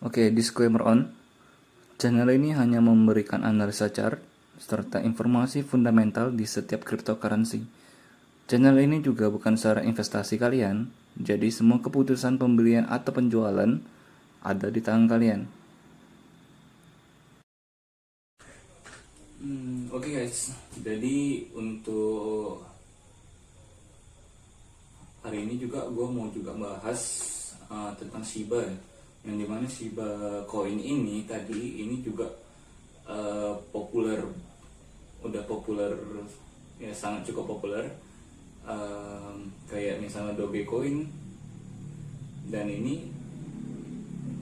Oke, disclaimer on. Channel ini hanya memberikan analisa chart serta informasi fundamental di setiap cryptocurrency. Channel ini juga bukan saran investasi kalian, jadi semua keputusan pembelian atau penjualan ada di tangan kalian. Oke guys, jadi untuk hari ini juga gue mau bahas tentang Shiba ya. Yang dimana Shiba coin ini tadi ini juga populer, udah populer ya, sangat cukup populer. Kayak misalnya Dogecoin, dan ini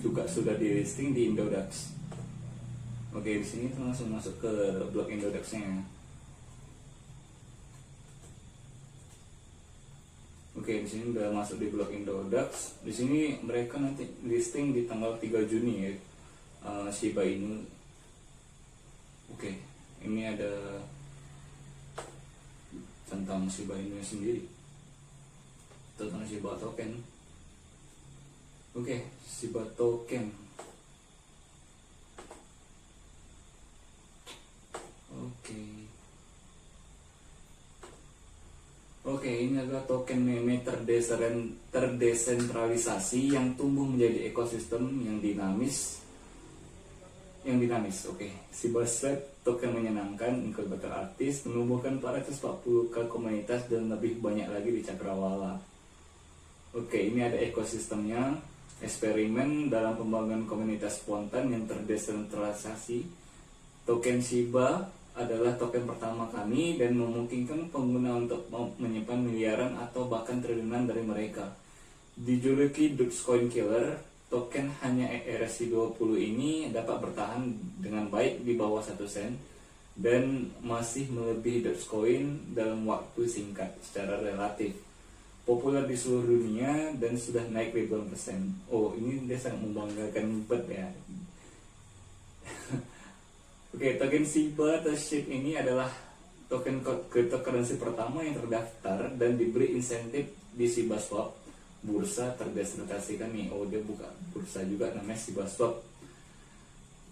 juga sudah di listing di Indodax. Oke, di sini kita langsung masuk ke blok Indodax-nya. Oke, di sini udah masuk di blok Indodax. Di sini mereka nanti listing di tanggal 3 Juni ya. Shiba Inu. Oke, ini ada tentang Shiba Inu sendiri, tentang Shiba token. Oke, Shiba token. Oke, ini adalah token meme terdesentralisasi yang tumbuh menjadi ekosistem yang dinamis. Oke, Shiba Swap token menyenangkan, inkubator artis, menumbuhkan 440k komunitas dan lebih banyak lagi di cakrawala. Oke, ini ada ekosistemnya. Eksperimen dalam pembangunan komunitas spontan yang terdesentralisasi. Token Shiba adalah token pertama kami dan memungkinkan pengguna untuk menyimpan miliaran atau bahkan triliunan dari mereka. Dijuluki Dogecoin Killer, token hanya ERC20 ini dapat bertahan dengan baik di bawah 1 sen dan masih melebihi Dogecoin dalam waktu singkat secara relatif. Populer di seluruh dunia dan sudah naik ribuan persen. Oh, ini dia sangat membanggakan banget ya. Oke, token Shiba atau SHIB ini adalah token cryptocurrency pertama yang terdaftar dan diberi insentif di Shiba Swap, bursa terdesentralisasi kami. Oh, dia buka bursa juga namanya Shiba Swap.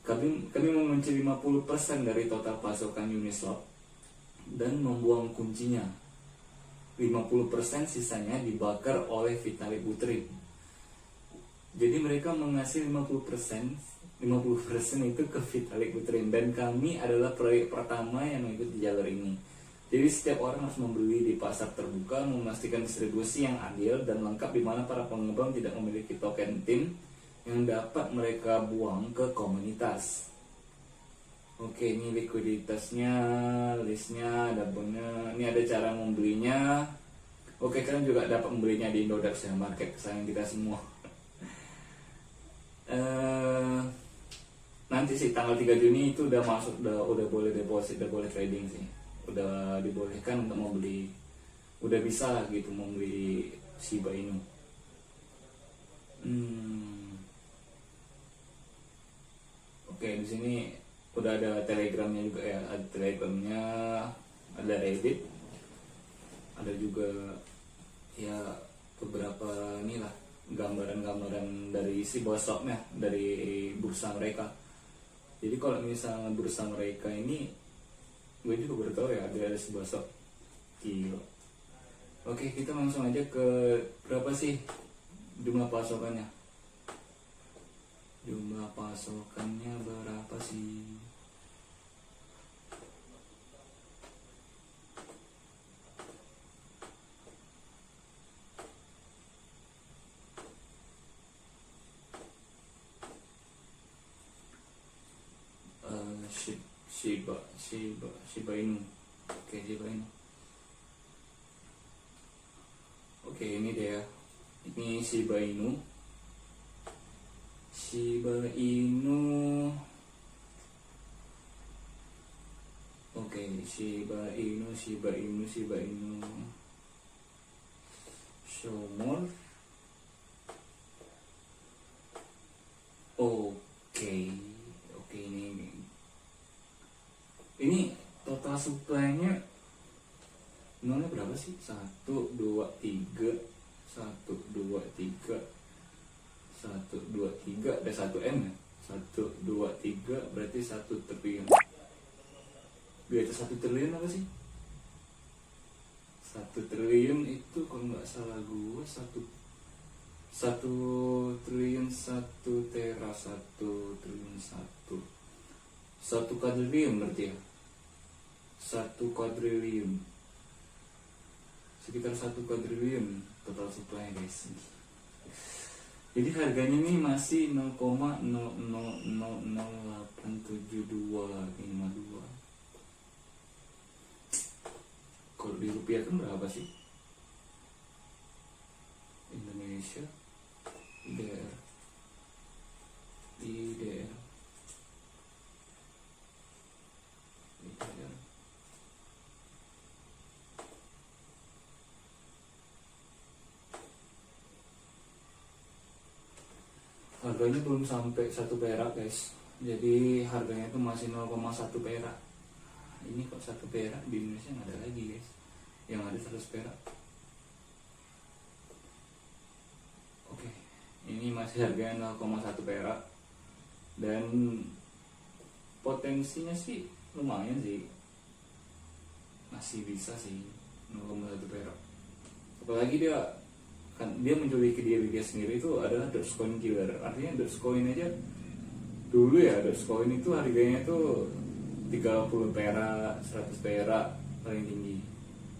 Kami mengunci 50% dari total pasokan Uniswap dan membuang kuncinya. 50% sisanya dibakar oleh Vitalik Buterin. Jadi mereka mengasih 50% itu ke Vitalik Buterin, dan kami adalah proyek pertama yang mengikuti jalur ini. Jadi setiap orang harus membeli di pasar terbuka, memastikan distribusi yang adil dan lengkap, di mana para pengembang tidak memiliki token tim yang dapat mereka buang ke komunitas. Oke, ini likuiditasnya, listnya, ada bonus, ini ada cara membelinya. Oke, kalian juga dapat membelinya di Indodax ya, market kesayangan kita semua. Nanti sih tanggal 3 Juni itu udah masuk, udah boleh deposit, udah boleh trading sih, udah dibolehkan untuk membeli, udah bisa lah gitu membeli Shiba Inu. Oke, di sini udah ada telegramnya juga ya, ada telegramnya, ada Reddit, ada juga ya beberapa inilah gambaran-gambaran dari Shiba Swap-nya, dari bursa mereka. Jadi kalau misalnya bursa mereka ini, gue juga baru tahu ya ada Shiba Swap. Gila. Oke, kita langsung aja ke berapa sih jumlah pasokannya. Jumlah pasokannya berapa sih? Shiba Inu. Oke, Shiba Inu. Oke, ini dia. Ini Shiba Inu. Oke, Shiba Inu. Show more. Oke, ini total supply-nya nolnya berapa sih? 1, 2, 3 1, 2, 3 Satu dua tiga ada 1 M ya. 1 2 3 berarti 1 triliun. Di atas 1 triliun apa sih? 1 triliun itu kalau nggak salah gue satu triliun 1 tera 1 triliun 1 kuadriliun berarti ya. 1 kuadriliun sekitar 1 kuadriliun total supply guys. Jadi harganya nih masih 0,00087252. Kalau di rupiah kan berapa sih? Indonesia IDR harganya belum sampai 1 perak guys. Jadi harganya itu masih 0,1 perak. Ini kok 1 perak di Indonesia nggak ada lagi guys, yang ada 100 perak. Oke, ini masih harganya 0,1 perak dan potensinya sih lumayan sih, masih bisa sih 0,1 perak. Apalagi dia menculik diri dia sendiri itu adalah Dogecoin killer. Artinya Dogecoin aja dulu ya, Dogecoin itu harganya itu 30 perak, 100 perak paling tinggi.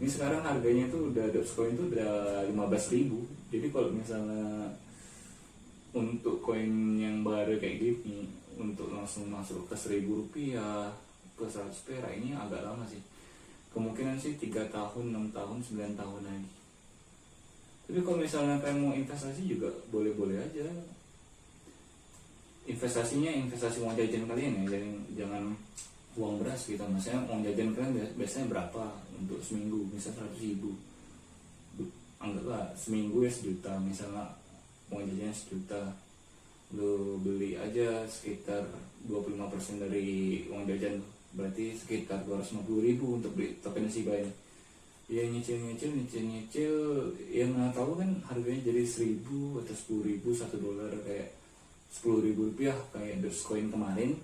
Ini sekarang harganya itu udah Dogecoin itu udah 15.000. Jadi kalau misalnya untuk koin yang baru kayak gini untuk langsung masuk ke 1.000 rupiah, ke 100 perak ini agak lama sih. Kemungkinan sih 3 tahun, 6 tahun, 9 tahun lagi. Tapi kalau misalnya kalian mau investasi juga boleh-boleh aja. Investasinya investasi uang jajan kalian ya, jangan uang beras gitu. Maksudnya uang jajan kalian biasanya berapa untuk seminggu? Misal 100.000, anggaplah seminggu ya 1 juta. Misalnya uang jajannya 1 juta, lu beli aja sekitar 25% dari uang jajan, berarti sekitar 250.000 untuk beli token Shiba ini. Ya nyicil, yang nggak tahu kan harganya jadi 1.000 atau 10.000, $1 kayak 10.000 rupiah kayak Dogecoin kemarin.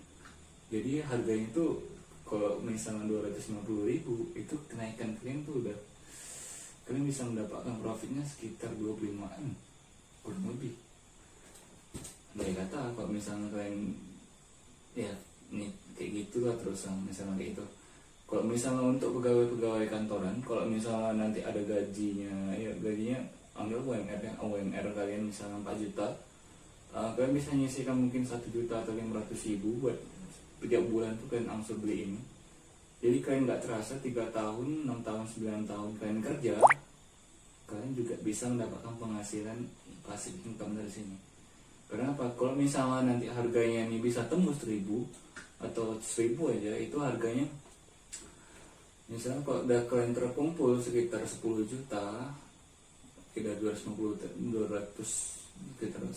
Jadi harganya itu kalau misalnya 250.000 itu kenaikan kalian tuh udah, kalian bisa mendapatkan profitnya sekitar 25M kurang lebih. Andai kata kalau misalnya kalian ya nih kayak gitu lah terus misalnya kayak itu. Kalau misalnya untuk pegawai kantoran, kalau misalnya nanti ada gajinya, ya gajinya anggap UMR ya, UMR kalian misalnya 4 juta, kalian bisa nyisikan mungkin 1 juta atau 500.000 buat tiap bulan tuh kalian langsung beli ini. Jadi kalian nggak terasa 3 tahun, 6 tahun, 9 tahun kalian kerja, kalian juga bisa mendapatkan penghasilan pasif income dari sini. Karena apa? Kalau misalnya nanti harganya ini bisa tembus 1.000 atau 1.000 aja, itu harganya misalnya kalau udah kalian terkumpul sekitar 10 juta, sekitar 200,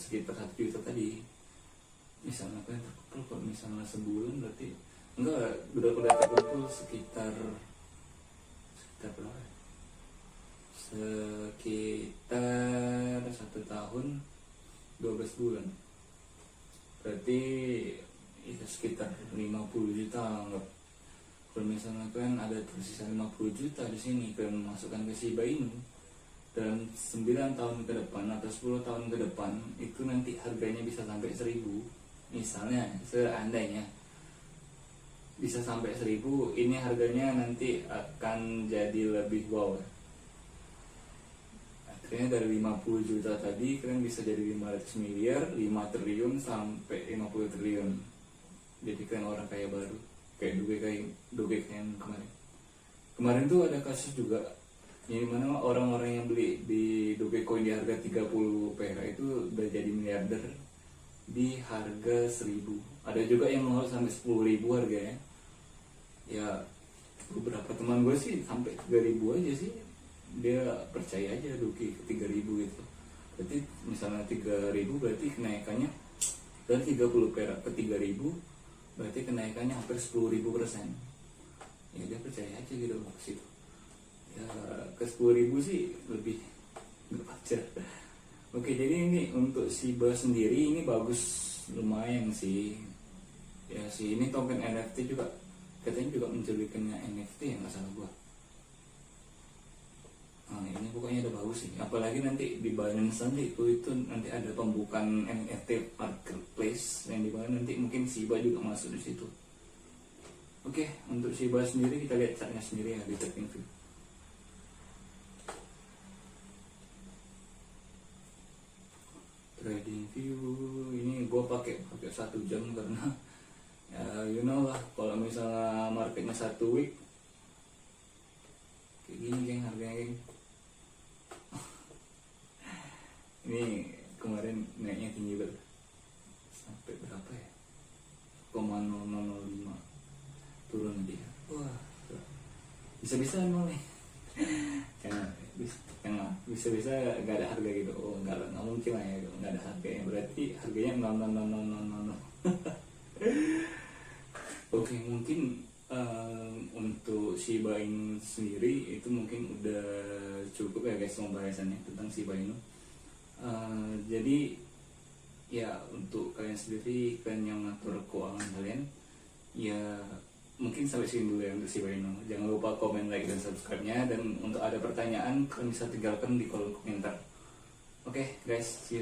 sekitar 1 juta tadi. Misalnya kalian terkumpul, kalau misalnya sebulan berarti enggak, udah terkumpul sekitar berapa? Sekitar 1 tahun 12 bulan. Berarti ya sekitar 50 juta anggap. Kalau misalnya kalian ada tersisa 50 juta di sini, kalian masukkan ke Shiba ini dalam 9 tahun ke depan atau 10 tahun ke depan, itu nanti harganya bisa sampai 1.000. Misalnya, seandainya bisa sampai 1.000, ini harganya nanti akan jadi lebih wow. Akhirnya dari 50 juta tadi, kalian bisa jadi 500 miliar, 5 triliun sampai 50 triliun. Jadi kalian orang kaya baru. Kayak Dogecoin kemarin tuh ada kasus juga, yang mana orang-orang yang beli di Dogecoin di harga 30 perak itu udah jadi miliarder di harga 1.000. Ada juga yang mau sampai 10.000 harganya. Ya beberapa teman gue sih sampai 3.000 aja sih, dia percaya aja Doge ke 3.000 gitu. Berarti misalnya 3.000 berarti kenaikannya dari 30 perak ke 3.000, berarti kenaikannya hampir 10.000%. Ya dia percaya aja gitu ke situ. Ya ke 10.000 sih lebih nggak wajar. Oke, jadi ini untuk Shiba sendiri ini bagus, lumayan sih. Ya sih, ini token NFT juga katanya juga menjadikannya NFT ya, nggak salah gua. Nah, ini pokoknya udah bagus sih. Apalagi nanti di Binance nanti itu nanti ada pembukaan NFT marketplace yang dimana nanti mungkin Shiba juga masuk di situ. Oke, untuk Shiba sendiri kita lihat chartnya sendiri ya di TradingView. TradingView ini gue pakai 1 jam karena ya you know lah, kalau misalnya marketnya 1 week kayak gini geng harganya geng. Ini kemarin naiknya tinggi banget sampai berapa ya, 0,0005 turun dia. Wah, bisa-bisa nol nih. Bisa-bisa nggak ada harga gitu. Oh, nggak mungkin lah ya, nggak ada harganya, berarti harganya 0,0000. Oke, mungkin untuk Shiba Inu sendiri itu mungkin udah cukup ya guys pembahasannya tentang Shiba Inu. Jadi ya untuk kalian sendiri, kalian yang ngatur keuangan kalian, ya mungkin sampai sini dulu ya untuk Shiba Inu. Jangan lupa komen, like, dan subscribe-nya. Dan untuk ada pertanyaan kalian bisa tinggalkan di kolom komentar. Oke guys, see you.